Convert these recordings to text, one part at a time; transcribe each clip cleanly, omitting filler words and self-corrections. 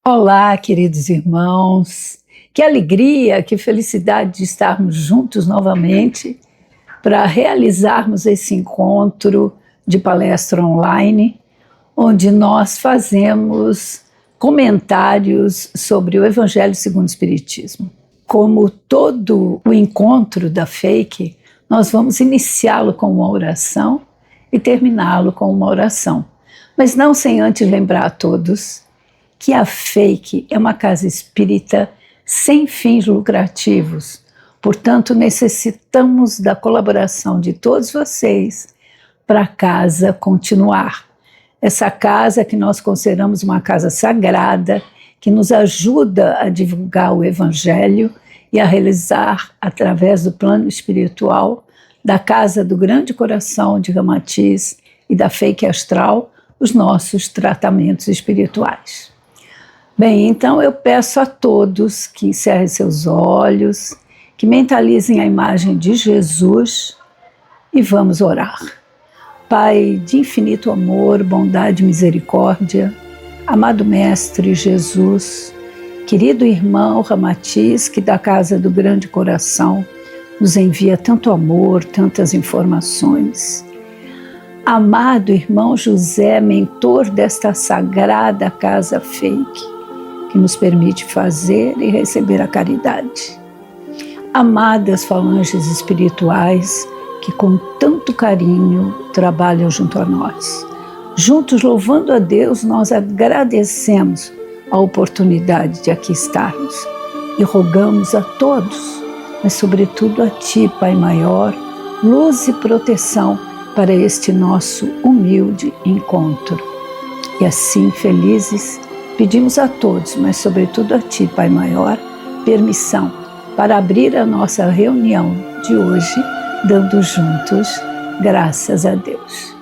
Olá, queridos irmãos, que alegria, que felicidade de estarmos juntos novamente para realizarmos esse encontro de palestra online, onde nós fazemos comentários sobre o Evangelho segundo o Espiritismo. Como todo o encontro da FEIC, nós vamos iniciá-lo com uma oração e terminá-lo com uma oração, mas não sem antes lembrar a todos que a FEIC é uma casa espírita sem fins lucrativos. Portanto, necessitamos da colaboração de todos vocês para a casa continuar. Essa casa que nós consideramos uma casa sagrada, que nos ajuda a divulgar o Evangelho e a realizar, através do plano espiritual, da Casa do Grande Coração de Ramatiz e da FEIC Astral, os nossos tratamentos espirituais. Bem, então eu peço a todos que encerrem seus olhos, que mentalizem a imagem de Jesus e vamos orar. Pai de infinito amor, bondade e misericórdia, amado Mestre Jesus, querido irmão Ramatiz, que da Casa do Grande Coração nos envia tanto amor, tantas informações. Amado irmão José, mentor desta sagrada Casa FEIC, que nos permite fazer e receber a caridade. Amadas falanges espirituais que com tanto carinho trabalham junto a nós. Juntos, louvando a Deus, nós agradecemos a oportunidade de aqui estarmos e rogamos a todos, mas sobretudo a Ti, Pai Maior, luz e proteção para este nosso humilde encontro. E assim, felizes, pedimos a todos, mas sobretudo a Ti, Pai Maior, permissão para abrir a nossa reunião de hoje, dando juntos graças a Deus.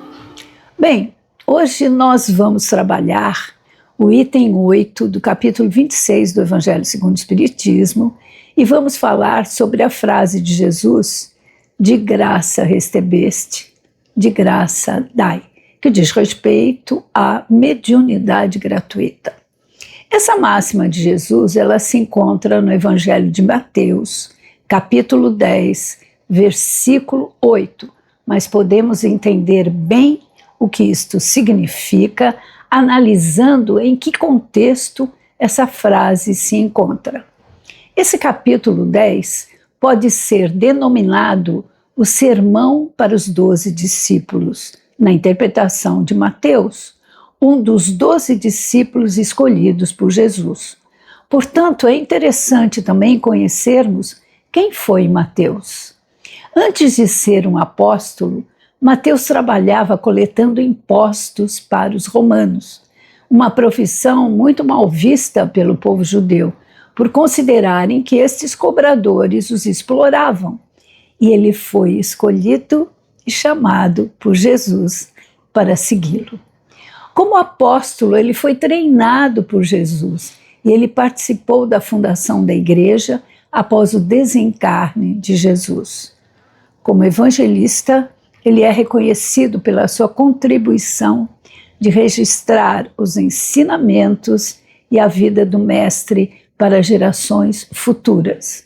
Bem, hoje nós vamos trabalhar o item 8 do capítulo 26 do Evangelho segundo o Espiritismo e vamos falar sobre a frase de Jesus, de graça recebeste, de graça dai, que diz respeito à mediunidade gratuita. Essa máxima de Jesus, ela se encontra no Evangelho de Mateus, capítulo 10, versículo 8, mas podemos entender bem o que isto significa, analisando em que contexto essa frase se encontra. Esse capítulo 10 pode ser denominado o Sermão para os 12 discípulos, na interpretação de Mateus, um dos 12 discípulos escolhidos por Jesus. Portanto, é interessante também conhecermos quem foi Mateus. Antes de ser um apóstolo, Mateus trabalhava coletando impostos para os romanos, uma profissão muito mal vista pelo povo judeu, por considerarem que estes cobradores os exploravam. E ele foi escolhido e chamado por Jesus para segui-lo. Como apóstolo, ele foi treinado por Jesus e ele participou da fundação da igreja após o desencarne de Jesus. Como evangelista, ele é reconhecido pela sua contribuição de registrar os ensinamentos e a vida do Mestre para gerações futuras.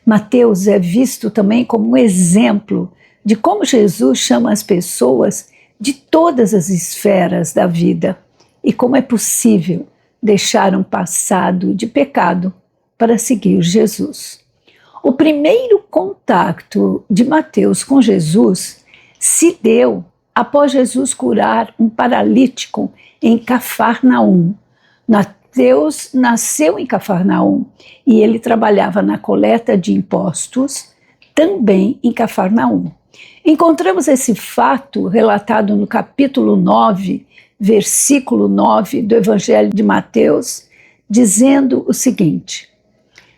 Mateus é visto também como um exemplo de como Jesus chama as pessoas de todas as esferas da vida e como é possível deixar um passado de pecado para seguir Jesus. O primeiro contato de Mateus com Jesus se deu após Jesus curar um paralítico em Cafarnaum. Mateus nasceu em Cafarnaum e ele trabalhava na coleta de impostos também em Cafarnaum. Encontramos esse fato relatado no capítulo 9, versículo 9 do Evangelho de Mateus, dizendo o seguinte: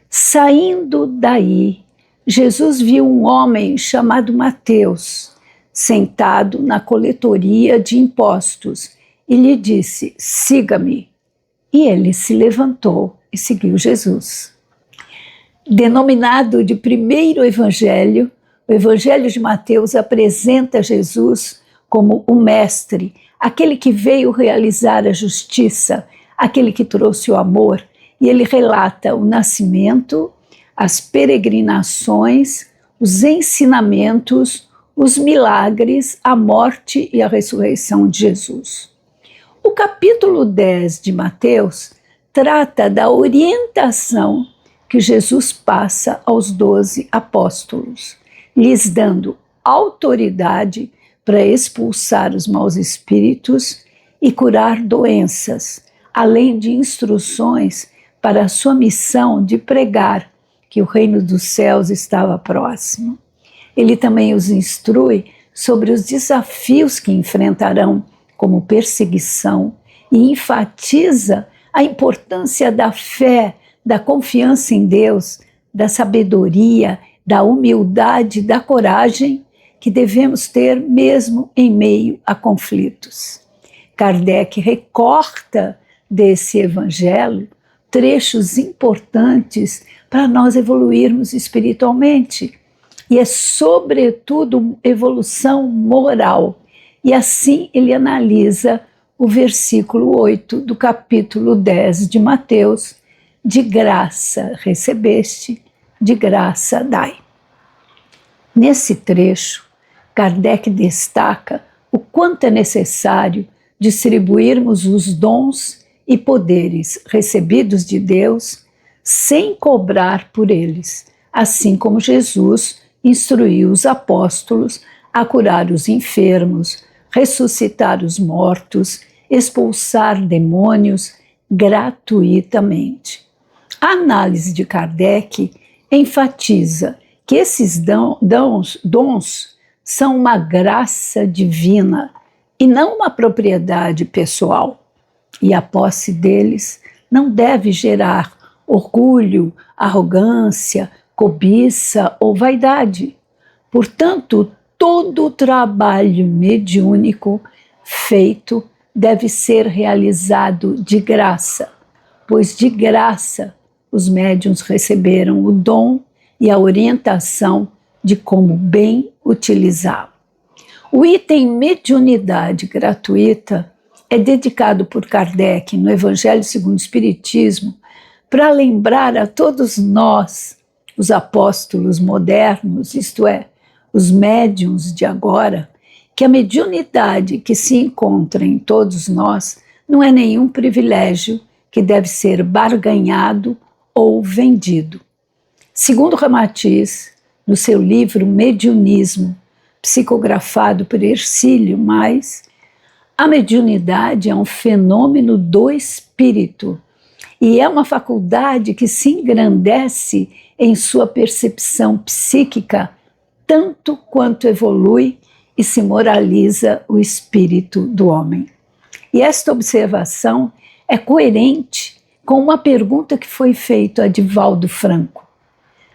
saindo daí, Jesus viu um homem chamado Mateus, sentado na coletoria de impostos, e lhe disse: siga-me. E ele se levantou e seguiu Jesus. Denominado de primeiro evangelho, o Evangelho de Mateus apresenta Jesus como o Mestre, aquele que veio realizar a justiça, aquele que trouxe o amor, e ele relata o nascimento, as peregrinações, os ensinamentos, os milagres, a morte e a ressurreição de Jesus. O capítulo 10 de Mateus trata da orientação que Jesus passa aos 12 apóstolos, lhes dando autoridade para expulsar os maus espíritos e curar doenças, além de instruções para a sua missão de pregar que o reino dos céus estava próximo. Ele também os instrui sobre os desafios que enfrentarão, como perseguição, e enfatiza a importância da fé, da confiança em Deus, da sabedoria, da humildade, da coragem que devemos ter mesmo em meio a conflitos. Kardec recorta desse evangelho trechos importantes para nós evoluirmos espiritualmente. E é, sobretudo, evolução moral. E assim ele analisa o versículo 8 do capítulo 10 de Mateus: de graça recebeste, de graça dai. Nesse trecho, Kardec destaca o quanto é necessário distribuirmos os dons e poderes recebidos de Deus sem cobrar por eles, assim como Jesus instruiu os apóstolos a curar os enfermos, ressuscitar os mortos, expulsar demônios gratuitamente. A análise de Kardec enfatiza que esses dons são uma graça divina e não uma propriedade pessoal, e a posse deles não deve gerar orgulho, arrogância, cobiça ou vaidade. Portanto, todo o trabalho mediúnico feito deve ser realizado de graça, pois de graça os médiuns receberam o dom e a orientação de como bem utilizá-lo. O item mediunidade gratuita é dedicado por Kardec no Evangelho segundo o Espiritismo para lembrar a todos nós, os apóstolos modernos, isto é, os médiuns de agora, que a mediunidade que se encontra em todos nós não é nenhum privilégio que deve ser barganhado ou vendido. Segundo Ramatiz, no seu livro Mediunismo, psicografado por Hercílio Mais, a mediunidade é um fenômeno do espírito e é uma faculdade que se engrandece em sua percepção psíquica tanto quanto evolui e se moraliza o espírito do homem. E esta observação é coerente com uma pergunta que foi feita a Divaldo Franco.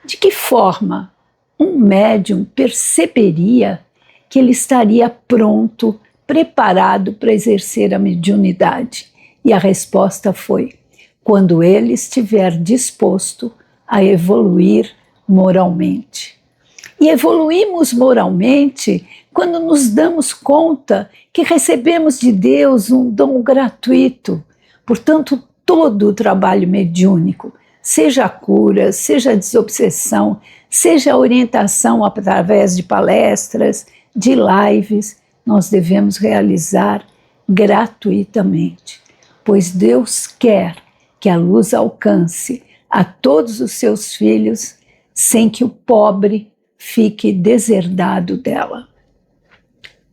De que forma um médium perceberia que ele estaria pronto, preparado para exercer a mediunidade? E a resposta foi: quando ele estiver disposto a evoluir moralmente. E evoluímos moralmente quando nos damos conta que recebemos de Deus um dom gratuito. Portanto, todo o trabalho mediúnico, seja a cura, seja a desobsessão, seja a orientação através de palestras, de lives, nós devemos realizar gratuitamente, pois Deus quer que a luz alcance a todos os seus filhos sem que o pobre fique deserdado dela.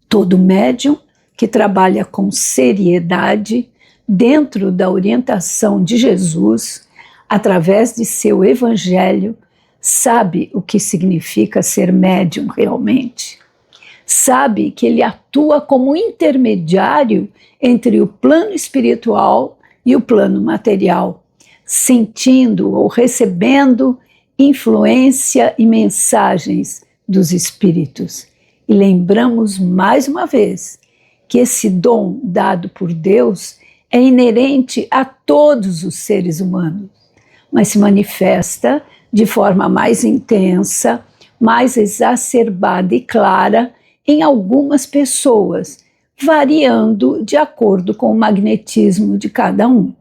Todo médium que trabalha com seriedade dentro da orientação de Jesus, através de seu evangelho, sabe o que significa ser médium realmente. Sabe que ele atua como intermediário entre o plano espiritual e o plano material, sentindo ou recebendo influência e mensagens dos espíritos. E lembramos mais uma vez que esse dom dado por Deus é inerente a todos os seres humanos, mas se manifesta de forma mais intensa, mais exacerbada e clara em algumas pessoas, variando de acordo com o magnetismo de cada um.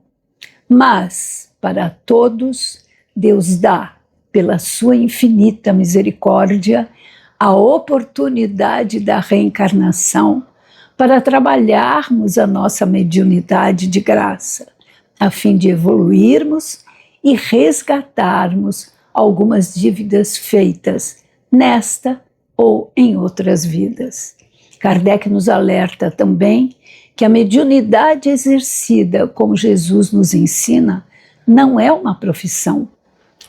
Mas, para todos, Deus dá, pela sua infinita misericórdia, a oportunidade da reencarnação para trabalharmos a nossa mediunidade de graça, a fim de evoluirmos e resgatarmos algumas dívidas feitas nesta ou em outras vidas. Kardec nos alerta também que a mediunidade exercida, como Jesus nos ensina, não é uma profissão.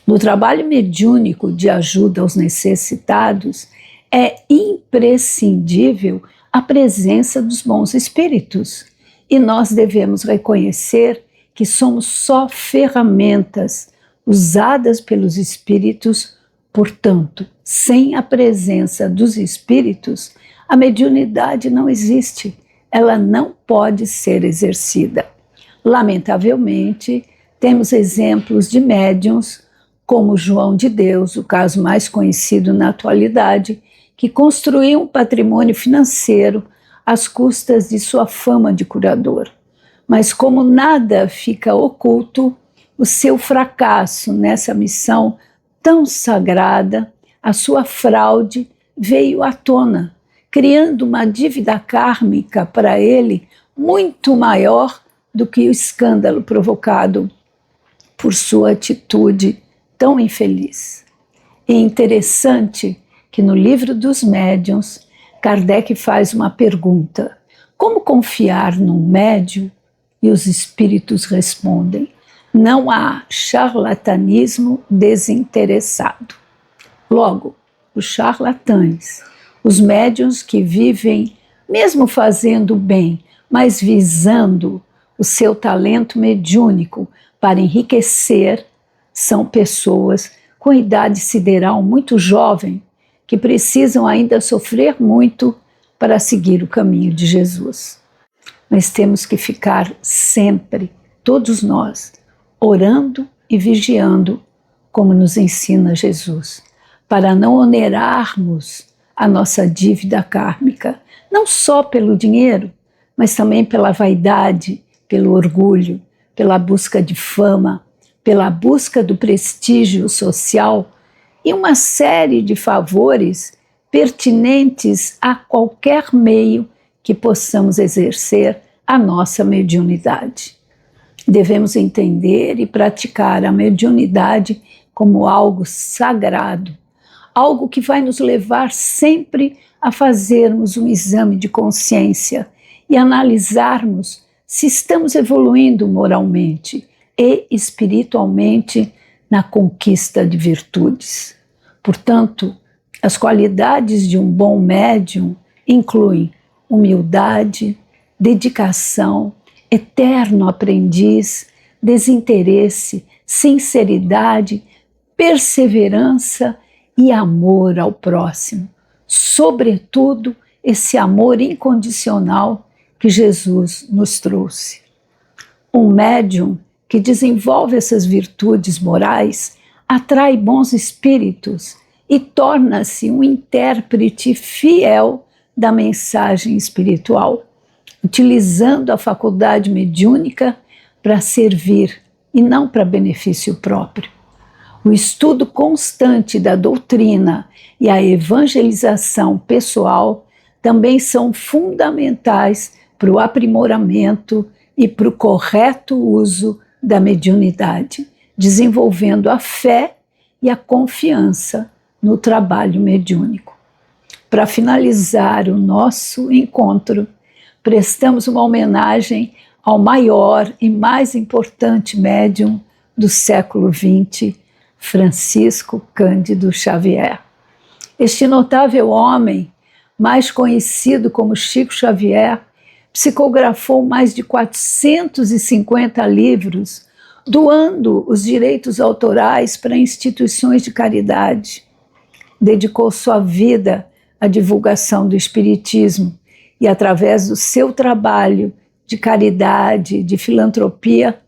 No trabalho mediúnico de ajuda aos necessitados, é imprescindível a presença dos bons espíritos. E nós devemos reconhecer que somos só ferramentas usadas pelos espíritos. Portanto, sem a presença dos espíritos, a mediunidade não existe. Ela não pode ser exercida. Lamentavelmente, temos exemplos de médiuns, como João de Deus, o caso mais conhecido na atualidade, que construiu um patrimônio financeiro às custas de sua fama de curador. Mas como nada fica oculto, o seu fracasso nessa missão tão sagrada, a sua fraude veio à tona, criando uma dívida kármica para ele muito maior do que o escândalo provocado por sua atitude tão infeliz. É interessante que no livro dos médiuns, Kardec faz uma pergunta: como confiar num médium? E os espíritos respondem: não há charlatanismo desinteressado. Logo, os charlatães, os médiuns que vivem mesmo fazendo bem, mas visando o seu talento mediúnico para enriquecer, são pessoas com idade sideral muito jovem, que precisam ainda sofrer muito para seguir o caminho de Jesus. Mas temos que ficar sempre, todos nós, orando e vigiando, como nos ensina Jesus, para não onerarmos a nossa dívida kármica, não só pelo dinheiro, mas também pela vaidade, pelo orgulho, pela busca de fama, pela busca do prestígio social e uma série de favores pertinentes a qualquer meio que possamos exercer a nossa mediunidade. Devemos entender e praticar a mediunidade como algo sagrado, algo que vai nos levar sempre a fazermos um exame de consciência e analisarmos se estamos evoluindo moralmente e espiritualmente na conquista de virtudes. Portanto, as qualidades de um bom médium incluem humildade, dedicação, eterno aprendiz, desinteresse, sinceridade, perseverança e amor ao próximo. Sobretudo, esse amor incondicional que Jesus nos trouxe. Um médium que desenvolve essas virtudes morais atrai bons espíritos e torna-se um intérprete fiel da mensagem espiritual, utilizando a faculdade mediúnica para servir e não para benefício próprio. O estudo constante da doutrina e a evangelização pessoal também são fundamentais para o aprimoramento e para o correto uso da mediunidade, desenvolvendo a fé e a confiança no trabalho mediúnico. Para finalizar o nosso encontro, prestamos uma homenagem ao maior e mais importante médium do século XX, Francisco Cândido Xavier. Este notável homem, mais conhecido como Chico Xavier, psicografou mais de 450 livros, doando os direitos autorais para instituições de caridade. Dedicou sua vida à divulgação do espiritismo e, através do seu trabalho de caridade, de filantropia,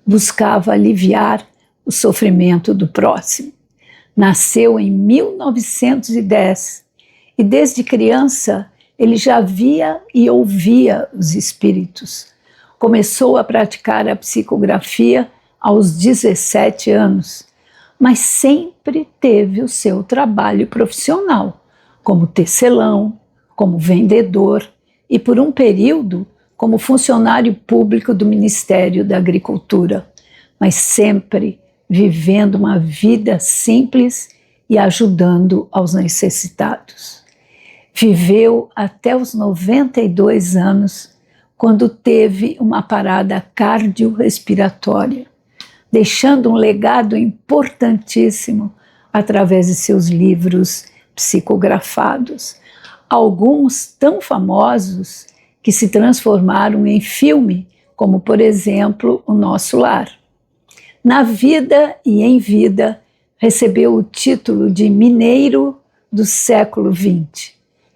buscava aliviar o sofrimento do próximo. Nasceu em 1910 e, desde criança, ele já via e ouvia os espíritos. Começou a praticar a psicografia aos 17 anos, mas sempre teve o seu trabalho profissional, como tecelão, como vendedor e, por um período, como funcionário público do Ministério da Agricultura, mas sempre vivendo uma vida simples e ajudando aos necessitados. Viveu até os 92 anos, quando teve uma parada cardiorrespiratória, deixando um legado importantíssimo através de seus livros psicografados, alguns tão famosos que se transformaram em filme, como, por exemplo, O Nosso Lar. Na vida e em vida, recebeu o título de Mineiro do século XX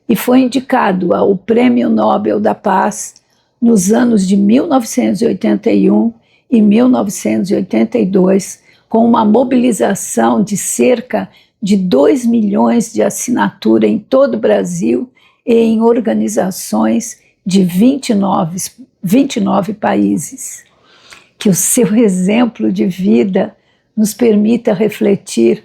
e foi indicado ao Prêmio Nobel da Paz nos anos de 1981 e 1982, com uma mobilização de cerca de 2 milhões de assinatura em todo o Brasil e em organizações de 29 países. Que o seu exemplo de vida nos permita refletir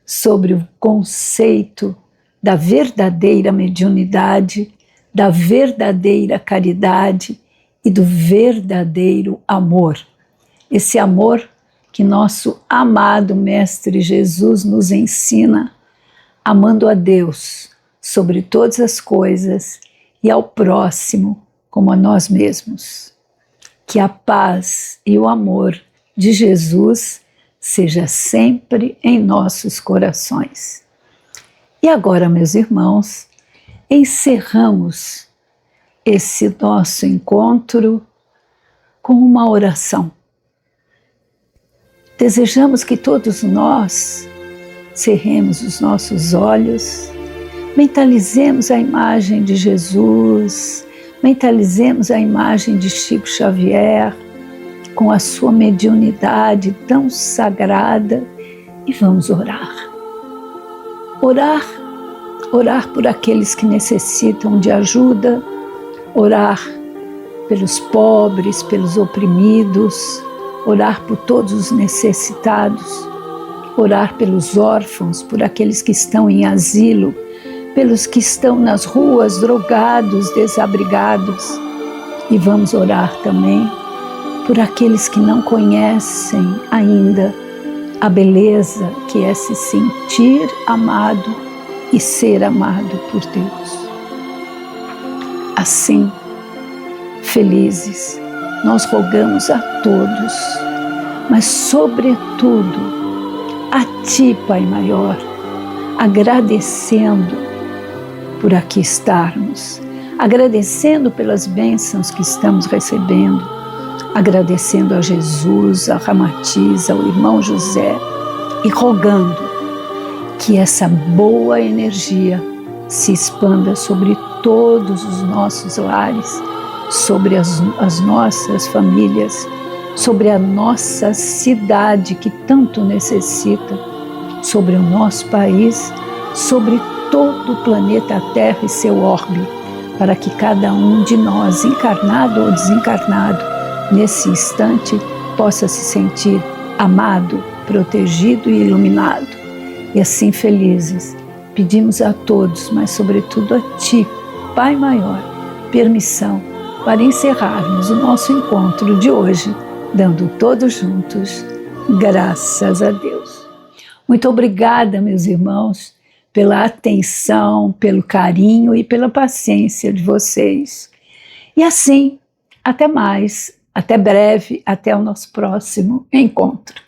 sobre o conceito da verdadeira mediunidade, da verdadeira caridade e do verdadeiro amor. Esse amor que nosso amado Mestre Jesus nos ensina, amando a Deus sobre todas as coisas e ao próximo como a nós mesmos. Que a paz e o amor de Jesus seja sempre em nossos corações. E agora, meus irmãos, encerramos esse nosso encontro com uma oração. Desejamos que todos nós cerremos os nossos olhos, mentalizemos a imagem de Jesus, mentalizemos a imagem de Chico Xavier, com a sua mediunidade tão sagrada, e vamos orar. Orar por aqueles que necessitam de ajuda, orar pelos pobres, pelos oprimidos, orar por todos os necessitados, orar pelos órfãos, por aqueles que estão em asilo, pelos que estão nas ruas, drogados, desabrigados. E vamos orar também por aqueles que não conhecem ainda a beleza que é se sentir amado e ser amado por Deus. Assim, felizes, nós rogamos a todos, mas sobretudo a Ti, Pai Maior, agradecendo por aqui estarmos, agradecendo pelas bênçãos que estamos recebendo, agradecendo a Jesus, a Ramatiz, ao irmão José e rogando que essa boa energia se expanda sobre todos os nossos lares, sobre as nossas famílias, sobre a nossa cidade que tanto necessita, sobre o nosso país, sobre todo o planeta Terra e seu orbe, para que cada um de nós, encarnado ou desencarnado, nesse instante, possa se sentir amado, protegido e iluminado. E assim felizes, pedimos a todos, mas sobretudo a Ti, Pai Maior, permissão para encerrarmos o nosso encontro de hoje, dando todos juntos graças a Deus. Muito obrigada, meus irmãos, pela atenção, pelo carinho e pela paciência de vocês. E assim, até mais, até breve, até o nosso próximo encontro.